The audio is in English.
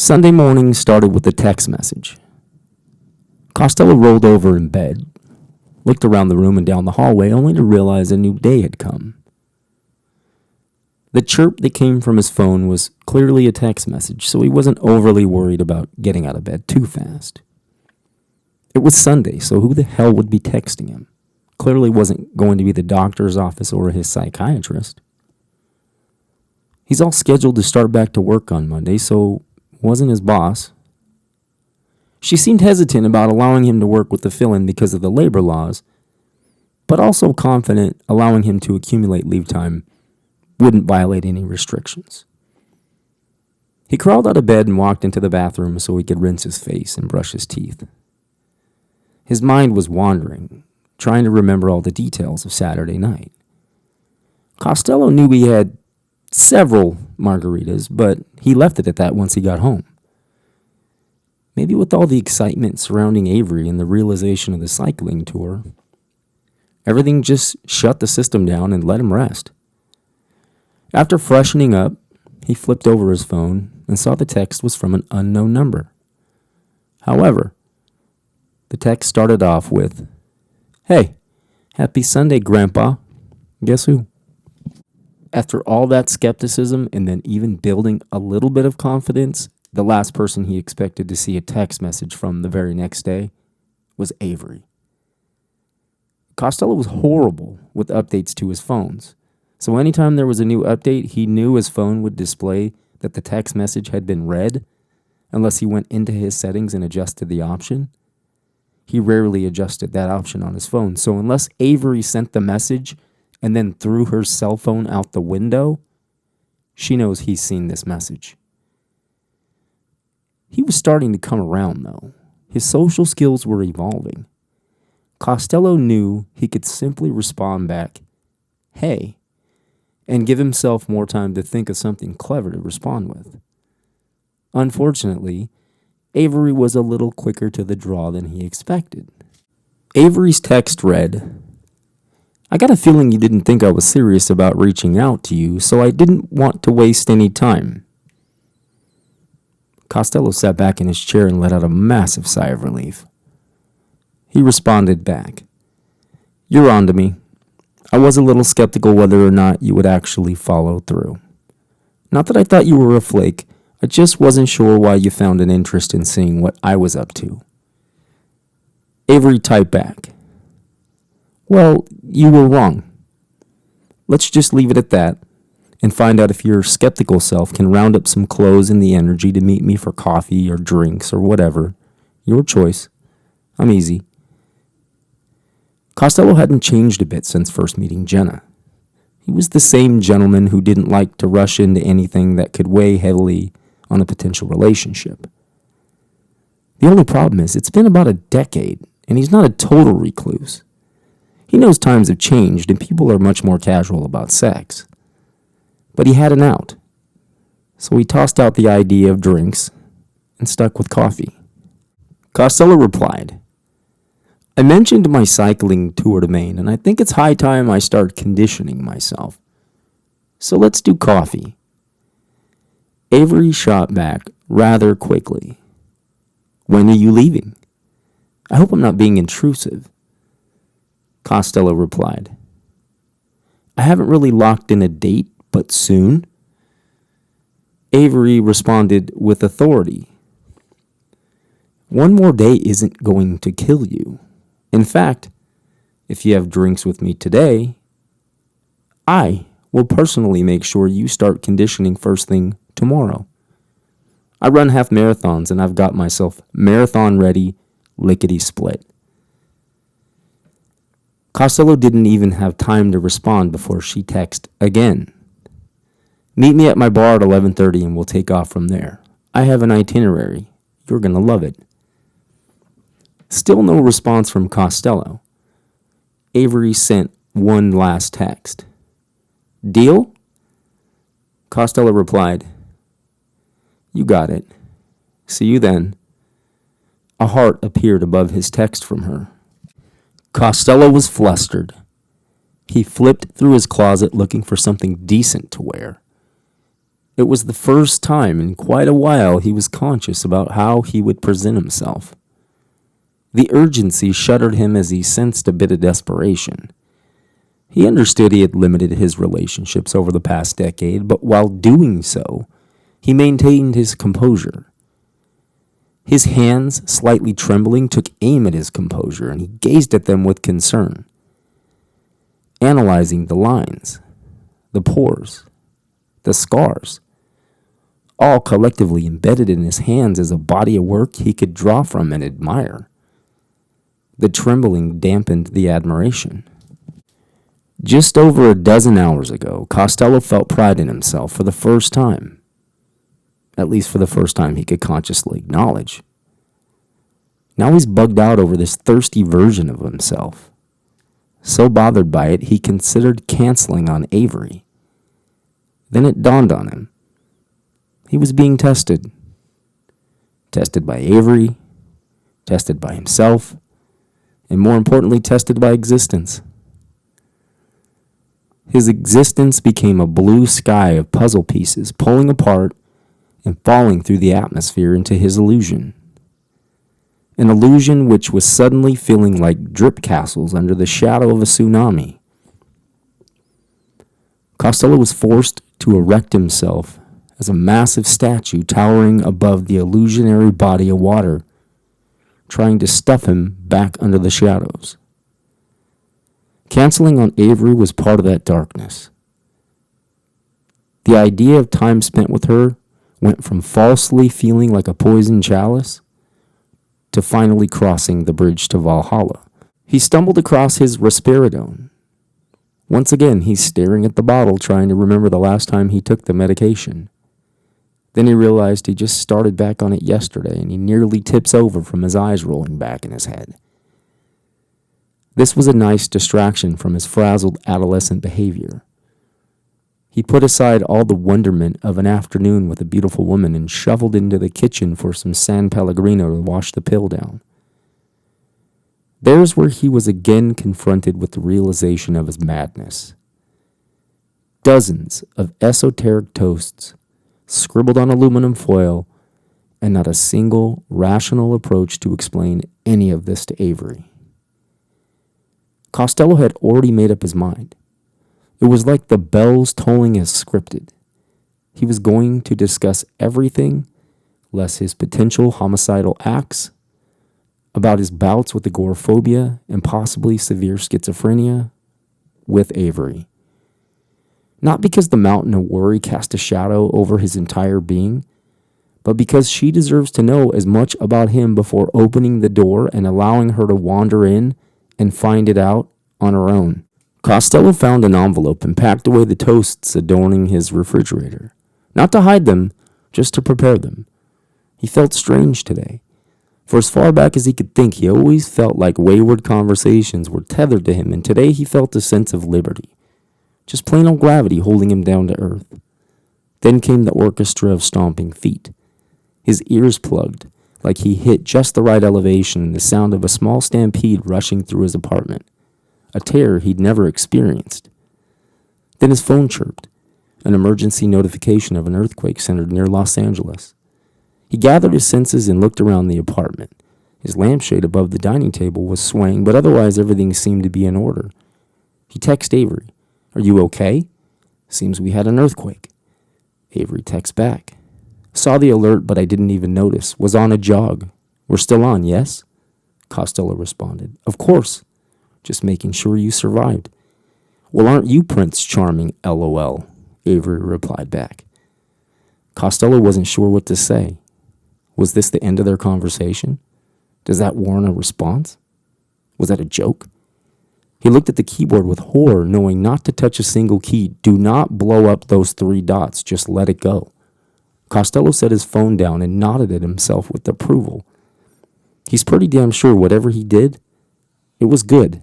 Sunday morning started with a text message. Costello rolled over in bed, looked around the room and down the hallway, only to realize a new day had come. The chirp that came from his phone was clearly a text message, so he wasn't overly worried about getting out of bed too fast. It was Sunday, so who the hell would be texting him? Clearly wasn't going to be the doctor's office or his psychiatrist. He's all scheduled to start back to work on Monday, so wasn't his boss. She seemed hesitant about allowing him to work with the fill-in because of the labor laws, but also confident allowing him to accumulate leave time wouldn't violate any restrictions. He crawled out of bed and walked into the bathroom so he could rinse his face and brush his teeth. His mind was wandering, trying to remember all the details of Saturday night. Costello knew he had several margaritas, but he left it at that once he got home. Maybe with all the excitement surrounding Avery and the realization of the cycling tour, everything just shut the system down and let him rest. After freshening up, he flipped over his phone and saw the text was from an unknown number. However, the text started off with, "Hey, happy Sunday, Grandpa. Guess who?" After all that skepticism and then even building a little bit of confidence, the last person he expected to see a text message from the very next day was Avery. Costello was horrible with updates to his phones, so anytime there was a new update, he knew his phone would display that the text message had been read unless he went into his settings and adjusted the option. He rarely adjusted that option on his phone, so unless Avery sent the message and then threw her cell phone out the window, she knows he's seen this message. He was starting to come around, though. His social skills were evolving. Costello knew he could simply respond back, "Hey," and give himself more time to think of something clever to respond with. Unfortunately, Avery was a little quicker to the draw than he expected. Avery's text read, "I got a feeling you didn't think I was serious about reaching out to you, so I didn't want to waste any time." Costello sat back in his chair and let out a massive sigh of relief. He responded back, "You're on to me. I was a little skeptical whether or not you would actually follow through. Not that I thought you were a flake, I just wasn't sure why you found an interest in seeing what I was up to." Avery typed back, "Well, you were wrong. Let's just leave it at that and find out if your skeptical self can round up some clothes and the energy to meet me for coffee or drinks or whatever. Your choice. I'm easy." Costello hadn't changed a bit since first meeting Jenna. He was the same gentleman who didn't like to rush into anything that could weigh heavily on a potential relationship. The only problem is it's been about a decade, and he's not a total recluse. He knows times have changed and people are much more casual about sex. But he had an out, so he tossed out the idea of drinks and stuck with coffee. Costello replied, "I mentioned my cycling tour to Maine, and I think it's high time I start conditioning myself. So let's do coffee." Avery shot back rather quickly, "When are you leaving? I hope I'm not being intrusive." Costello replied, "I haven't really locked in a date, but soon." Avery responded with authority, "One more day isn't going to kill you. In fact, if you have drinks with me today, I will personally make sure you start conditioning first thing tomorrow. I run half marathons and I've got myself marathon ready, lickety split." Costello didn't even have time to respond before she texted again, "Meet me at my bar at 11:30 and we'll take off from there. I have an itinerary. You're going to love it." Still no response from Costello. Avery sent one last text. "Deal?" Costello replied, "You got it. See you then." A heart appeared above his text from her. Costello was flustered. He flipped through his closet looking for something decent to wear. It was the first time in quite a while he was conscious about how he would present himself. The urgency shuddered him as he sensed a bit of desperation. He understood he had limited his relationships over the past decade, but while doing so, he maintained his composure. His hands, slightly trembling, took aim at his composure, and he gazed at them with concern, analyzing the lines, the pores, the scars, all collectively embedded in his hands as a body of work he could draw from and admire. The trembling dampened the admiration. Just over a dozen hours ago, Costello felt pride in himself for the first time. At least for the first time he could consciously acknowledge. Now he's bugged out over this thirsty version of himself. So bothered by it, he considered canceling on Avery. Then it dawned on him. He was being tested. Tested by Avery, tested by himself, and more importantly, tested by existence. His existence became a blue sky of puzzle pieces pulling apart and falling through the atmosphere into his illusion. An illusion which was suddenly feeling like drip castles under the shadow of a tsunami. Costello was forced to erect himself as a massive statue towering above the illusionary body of water, trying to stuff him back under the shadows. Canceling on Avery was part of that darkness. The idea of time spent with her went from falsely feeling like a poisoned chalice to finally crossing the bridge to Valhalla. He stumbled across his risperidone. Once again, he's staring at the bottle, trying to remember the last time he took the medication. Then he realized he just started back on it yesterday, and he nearly tips over from his eyes rolling back in his head. This was a nice distraction from his frazzled adolescent behavior. He put aside all the wonderment of an afternoon with a beautiful woman and shuffled into the kitchen for some San Pellegrino to wash the pill down. There's where he was again confronted with the realization of his madness. Dozens of esoteric toasts, scribbled on aluminum foil, and not a single rational approach to explain any of this to Avery. Costello had already made up his mind. It was like the bells tolling as scripted. He was going to discuss everything, less his potential homicidal acts, about his bouts with agoraphobia and possibly severe schizophrenia, with Avery. Not because the mountain of worry cast a shadow over his entire being, but because she deserves to know as much about him before opening the door and allowing her to wander in and find it out on her own. Costello found an envelope and packed away the toasts adorning his refrigerator. Not to hide them, just to prepare them. He felt strange today. For as far back as he could think, he always felt like wayward conversations were tethered to him, and today he felt a sense of liberty. Just plain old gravity holding him down to earth. Then came the orchestra of stomping feet. His ears plugged, like he hit just the right elevation, and the sound of a small stampede rushing through his apartment. A terror he'd never experienced. Then his phone chirped, an emergency notification of an earthquake centered near Los Angeles. He gathered his senses and looked around the apartment. His lampshade above the dining table was swaying, but otherwise everything seemed to be in order. He texted Avery, "Are you okay? Seems we had an earthquake." Avery texts back, "Saw the alert, but I didn't even notice. Was on a jog. We're still on, yes?" Costello responded, "Of course. Just making sure you survived." "Well, aren't you Prince Charming, LOL?" Avery replied back. Costello wasn't sure what to say. Was this the end of their conversation? Does that warrant a response? Was that a joke? He looked at the keyboard with horror, knowing not to touch a single key. Do not blow up those 3 dots. Just let it go. Costello set his phone down and nodded at himself with approval. He's pretty damn sure whatever he did, it was good.